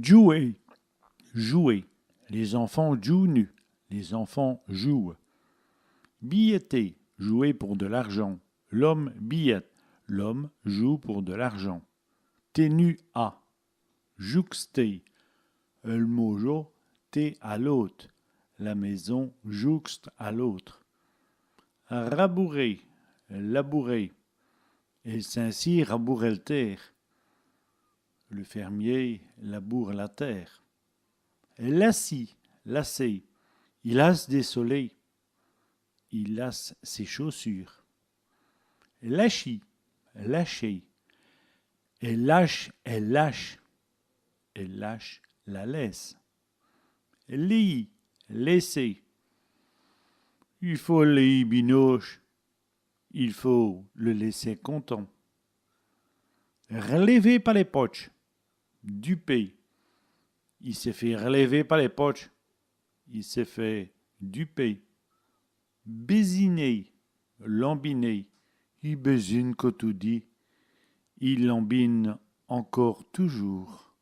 Jouer, jouer. Les enfants jouent nus. Les enfants jouent. Billetter, jouer pour de l'argent. L'homme billette. L'homme joue pour de l'argent. Tenu à. Jouxter. Le mojo, t'es à l'autre. La maison jouxte à l'autre. Rabourer, labourer. Et ainsi rabourer le terre. Le fermier laboure la terre. Lassi, lasser. Il lasse des soleils. Il lasse ses chaussures. Lâchi, lâcher. Elle lâche, elle lâche. Elle lâche la laisse. Lis, laisser. Il faut les binoche. Il faut le laisser content. Relever par les poches. Duper. Il s'est fait relever par les poches. Il s'est fait duper. Baisiner. Lambiner. Il baisine que tout dit. Il lambine encore toujours.